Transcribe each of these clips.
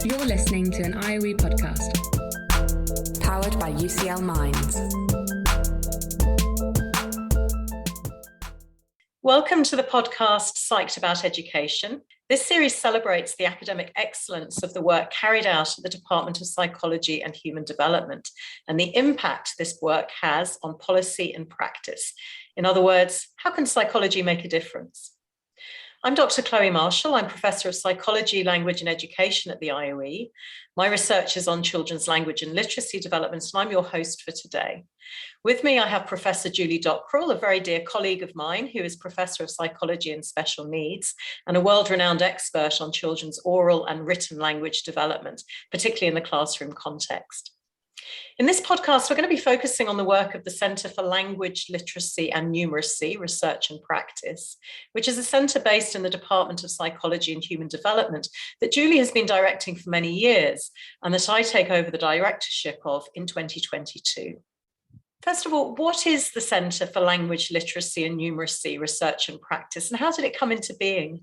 You're listening to an IOE podcast. Powered by UCL Minds. Welcome to the podcast Psyched About Education. This series celebrates the academic excellence of the work carried out at the Department of Psychology and Human Development and the impact this work has on policy and practice. In other words, how can psychology make a difference? I'm Dr. Chloe Marshall. I'm Professor of Psychology, Language and Education at the IOE. My research is on children's language and literacy development, and I'm your host for today. With me, I have Professor Julie Dockrell, a very dear colleague of mine who is Professor of Psychology and Special Needs and a world-renowned expert on children's oral and written language development, particularly in the classroom context. In this podcast, we're going to be focusing on the work of the Centre for Language, Literacy and Numeracy, Research and Practice, which is a centre based in the Department of Psychology and Human Development that Julie has been directing for many years and that I take over the directorship of in 2022. First of all, what is the Centre for Language, Literacy and Numeracy, Research and Practice, and how did it come into being?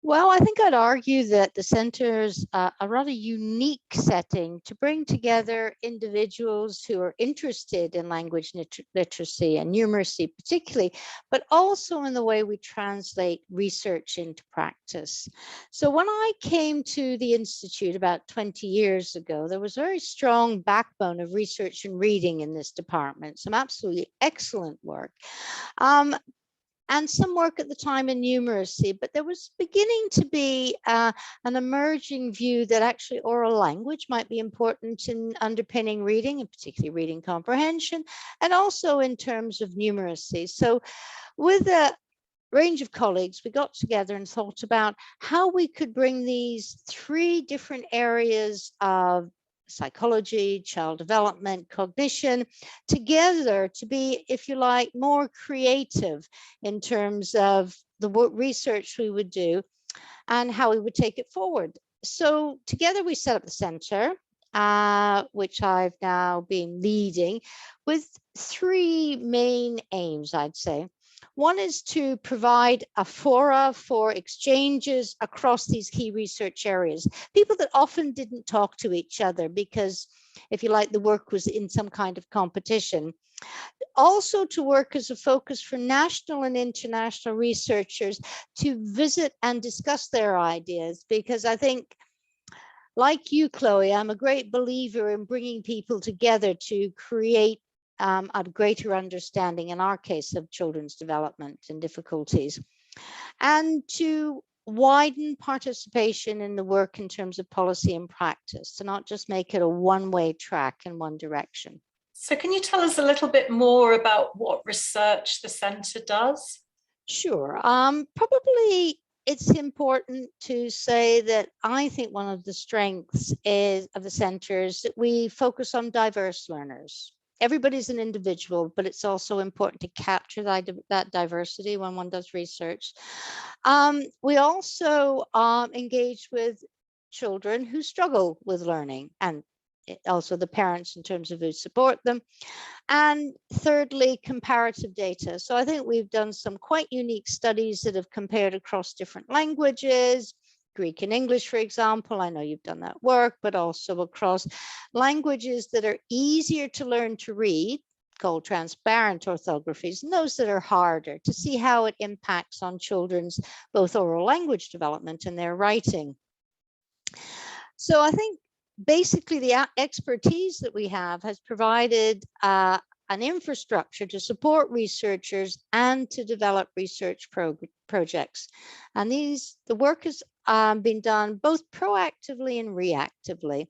Well, I think I'd argue that the centre's a rather unique setting to bring together individuals who are interested in language literacy and numeracy particularly, but also in the way we translate research into practice. So when I came to the Institute about 20 years ago, there was a very strong backbone of research and reading in this department, some absolutely excellent work. And some work at the time in numeracy, but there was beginning to be an emerging view that actually oral language might be important in underpinning reading, and particularly reading comprehension, and also in terms of numeracy. So with a range of colleagues, we got together and thought about how we could bring these three different areas of psychology, child development, cognition, together to be, if you like, more creative in terms of the research we would do and how we would take it forward. So together we set up the centre, which I've now been leading, with three main aims, I'd say. One is to provide a fora for exchanges across these key research areas, people that often didn't talk to each other because, if you like, the work was in some kind of competition. Also to work as a focus for national and international researchers to visit and discuss their ideas, because I think, like you, Chloe, I'm a great believer in bringing people together to create a greater understanding, in our case, of children's development and difficulties, and to widen participation in the work in terms of policy and practice, to not just make it a one-way track in one direction. So can you tell us a little bit more about what research the centre does? Sure. Probably it's important to say that I think one of the strengths of the centre is that we focus on diverse learners. Everybody's an individual, but it's also important to capture that diversity when one does research. We also engage with children who struggle with learning, and also the parents in terms of who support them. And thirdly, comparative data. So I think we've done some quite unique studies that have compared across different languages, Greek and English, for example. I know you've done that work, but also across languages that are easier to learn to read, called transparent orthographies, and those that are harder, to see how it impacts on children's both oral language development and their writing. So I think basically the expertise that we have has provided an infrastructure to support researchers and to develop research projects. And the work has been done both proactively and reactively.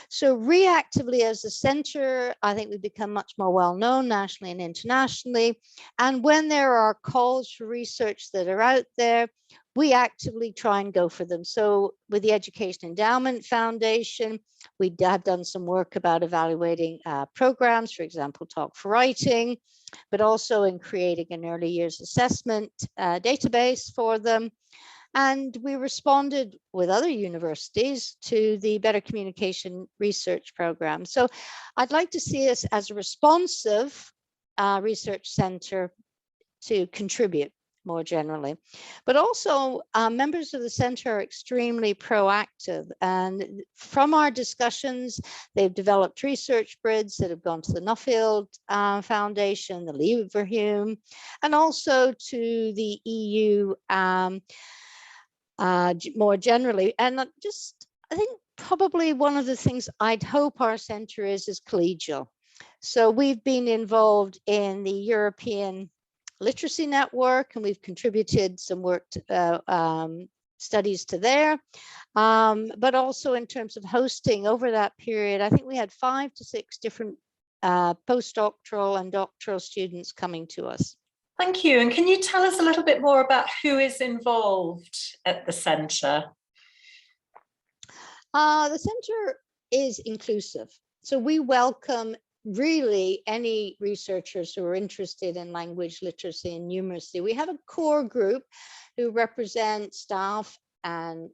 So reactively, as a centre, I think we've become much more well-known nationally and internationally. And when there are calls for research that are out there, we actively try and go for them. So with the Education Endowment Foundation, we have done some work about evaluating programs, for example, Talk for Writing, but also in creating an early years assessment database for them. And we responded with other universities to the Better Communication Research Program. So I'd like to see us as a responsive research centre to contribute more generally. But also members of the center are extremely proactive, and from our discussions they've developed research grids that have gone to the Nuffield Foundation, the Leverhulme, and also to the EU more generally. And I think probably one of the things I'd hope our center is collegial. So we've been involved in the European Literacy Network, and we've contributed some work to, studies to there, but also in terms of hosting over that period, I think we had 5 to 6 different postdoctoral and doctoral students coming to us. Thank you. And can you tell us a little bit more about who is involved at the centre? The center is inclusive. So we welcome really any researchers who are interested in language literacy and numeracy. We have a core group who represent staff and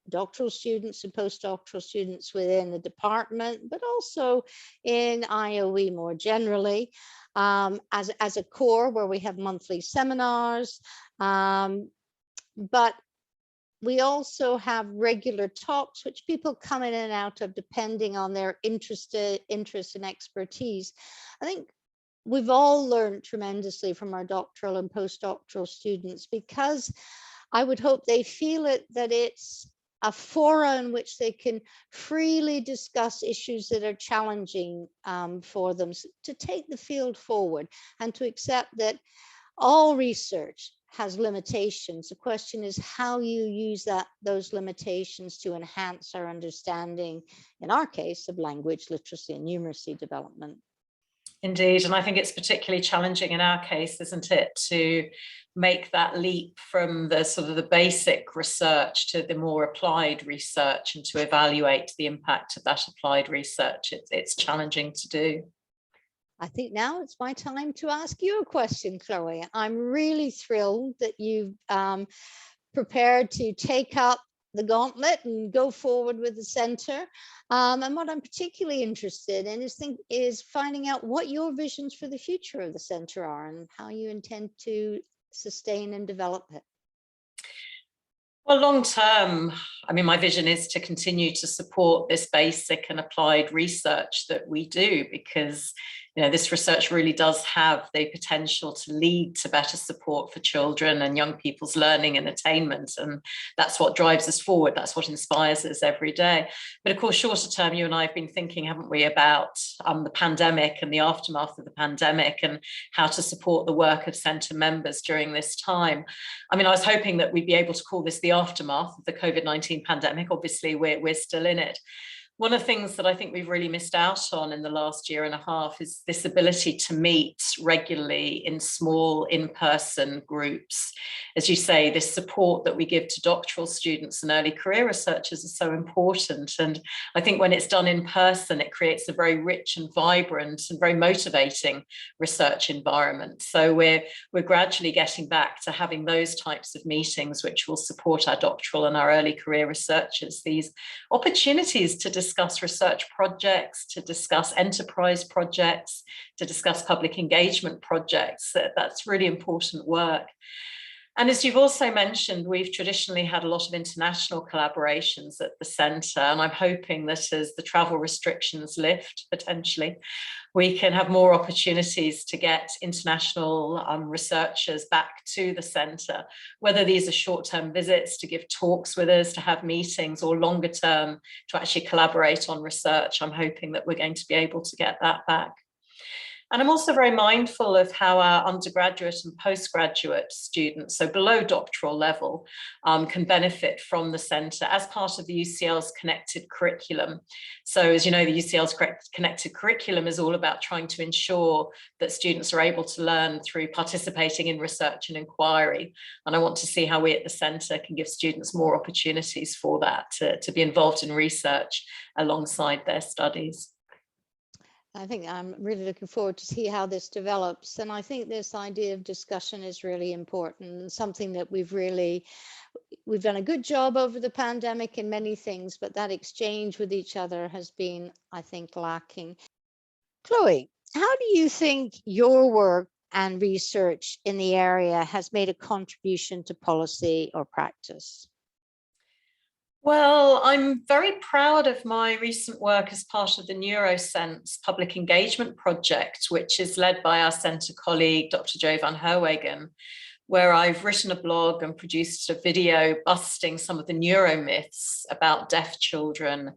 doctoral students and postdoctoral students within the department, but also in IOE more generally, as a core where we have monthly seminars, but we also have regular talks, which people come in and out of depending on their interest and expertise. I think we've all learned tremendously from our doctoral and postdoctoral students, because I would hope they feel that it's a forum in which they can freely discuss issues that are challenging for them, to take the field forward and to accept that all research has limitations. The question is how you use those limitations to enhance our understanding, in our case, of language literacy and numeracy development. Indeed, and I think it's particularly challenging in our case, isn't it, to make that leap from the sort of the basic research to the more applied research, and to evaluate the impact of that applied research. It's challenging to do. I think now it's my time to ask you a question, Chloe. I'm really thrilled that you've prepared to take up the gauntlet and go forward with the center. And what I'm particularly interested in is finding out what your visions for the future of the center are and how you intend to sustain and develop it. Well, long term, I mean, my vision is to continue to support this basic and applied research that we do, because this research really does have the potential to lead to better support for children and young people's learning and attainment. And that's what drives us forward. That's what inspires us every day. But of course, shorter term, you and I have been thinking, haven't we, about the pandemic and the aftermath of the pandemic, and how to support the work of centre members during this time. I mean, I was hoping that we'd be able to call this the aftermath of the COVID-19 pandemic. Obviously, we're still in it. One of the things that I think we've really missed out on in the last year and a half is this ability to meet regularly in small in-person groups. As you say, this support that we give to doctoral students and early career researchers is so important. And I think when it's done in person, it creates a very rich and vibrant and very motivating research environment. So we're gradually getting back to having those types of meetings, which will support our doctoral and our early career researchers, these opportunities to discuss research projects, to discuss enterprise projects, to discuss public engagement projects. That's really important work. And as you've also mentioned, we've traditionally had a lot of international collaborations at the centre, and I'm hoping that as the travel restrictions lift, potentially, we can have more opportunities to get international researchers back to the centre, whether these are short-term visits to give talks with us, to have meetings, or longer term to actually collaborate on research. I'm hoping that we're going to be able to get that back. And I'm also very mindful of how our undergraduate and postgraduate students, so below doctoral level, can benefit from the centre as part of the UCL's connected curriculum. So as you know, the UCL's connected curriculum is all about trying to ensure that students are able to learn through participating in research and inquiry. And I want to see how we at the centre can give students more opportunities for that, to be involved in research alongside their studies. I think I'm really looking forward to see how this develops. And I think this idea of discussion is really important, and something that we've done a good job over the pandemic in many things, but that exchange with each other has been, I think, lacking. Chloe, how do you think your work and research in the area has made a contribution to policy or practice? Well, I'm very proud of my recent work as part of the Neurosense public engagement project, which is led by our centre colleague, Dr. Jo van Herwegen, where I've written a blog and produced a video busting some of the neuromyths about deaf children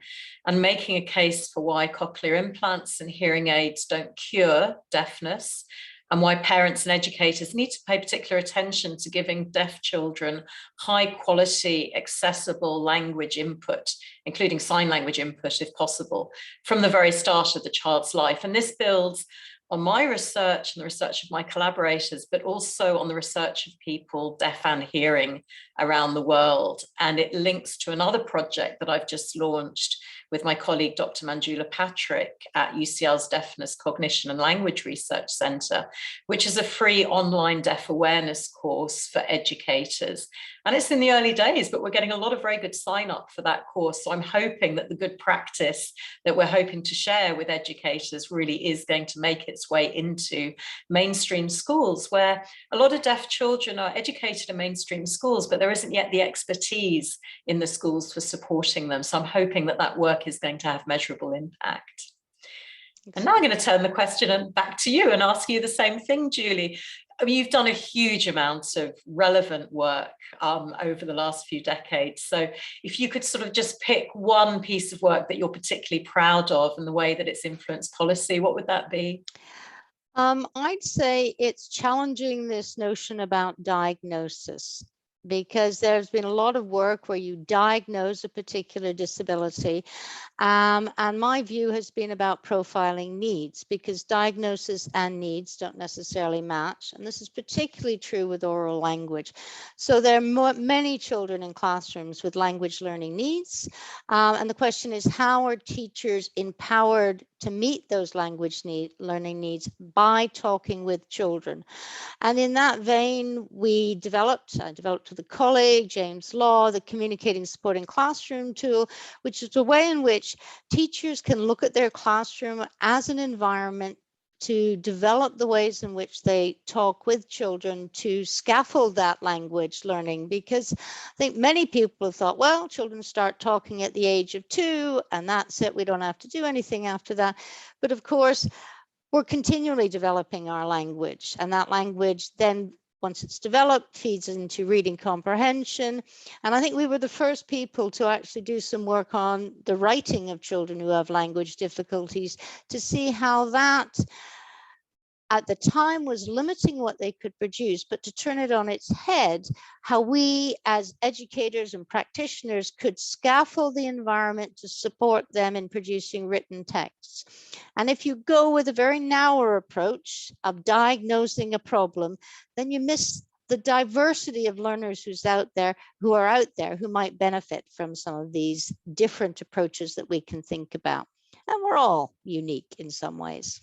and making a case for why cochlear implants and hearing aids don't cure deafness, and why parents and educators need to pay particular attention to giving deaf children high quality, accessible language input, including sign language input if possible, from the very start of the child's life. And this builds on my research and the research of my collaborators, but also on the research of people deaf and hearing around the world. And it links to another project that I've just launched with my colleague, Dr. Manjula Patrick at UCL's Deafness, Cognition and Language Research Centre, which is a free online deaf awareness course for educators. And it's in the early days, but we're getting a lot of very good sign up for that course. So I'm hoping that the good practice that we're hoping to share with educators really is going to make its way into mainstream schools, where a lot of deaf children are educated in mainstream schools, but there isn't yet the expertise in the schools for supporting them. So I'm hoping that that work is going to have measurable impact. And now I'm going to turn the question back to you and ask you the same thing, Julie. I mean, you've done a huge amount of relevant work over the last few decades. So if you could sort of just pick one piece of work that you're particularly proud of and the way that it's influenced policy, what would that be? I'd say it's challenging this notion about diagnosis, because there's been a lot of work where you diagnose a particular disability. And my view has been about profiling needs, because diagnosis and needs don't necessarily match. And this is particularly true with oral language. So there are many children in classrooms with language learning needs. And the question is, how are teachers empowered to meet those language learning needs by talking with children? And in that vein, I developed with a colleague, James Law, the Communicating Supporting Classroom tool, which is a way in which teachers can look at their classroom as an environment to develop the ways in which they talk with children to scaffold that language learning. Because I think many people have thought, well, children start talking at the age of 2 and that's it, we don't have to do anything after that. But of course, we're continually developing our language, and that language then, once it's developed, feeds into reading comprehension. And I think we were the first people to actually do some work on the writing of children who have language difficulties, to see how that at the time was limiting what they could produce, but to turn it on its head, how we as educators and practitioners could scaffold the environment to support them in producing written texts. And if you go with a very narrow approach of diagnosing a problem, then you miss the diversity of learners who are out there who might benefit from some of these different approaches that we can think about. And we're all unique in some ways.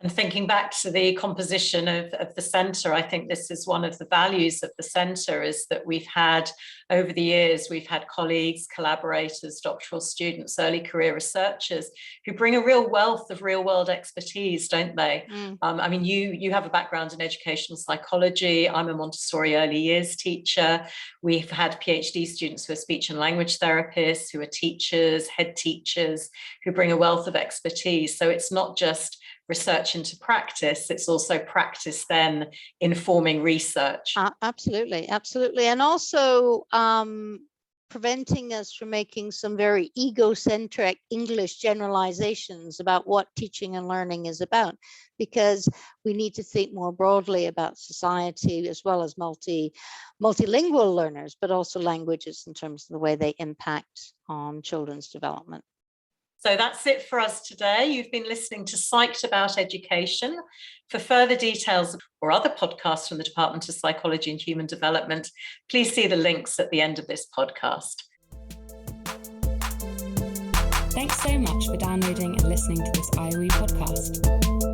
And thinking back to the composition of the centre, I think this is one of the values of the centre, is that we've had, over the years, we've had colleagues, collaborators, doctoral students, early career researchers who bring a real wealth of real world expertise, don't they? I mean, you have a background in educational psychology. I'm a Montessori early years teacher. We've had PhD students who are speech and language therapists, who are teachers, head teachers, who bring a wealth of expertise. So it's not just research into practice, it's also practice then informing research. Absolutely. And also preventing us from making some very egocentric English generalizations about what teaching and learning is about, because we need to think more broadly about society as well as multilingual learners, but also languages in terms of the way they impact on children's development. So that's it for us today. You've been listening to Psyched About Education. For further details or other podcasts from the Department of Psychology and Human Development, please see the links at the end of this podcast. Thanks so much for downloading and listening to this IOE podcast.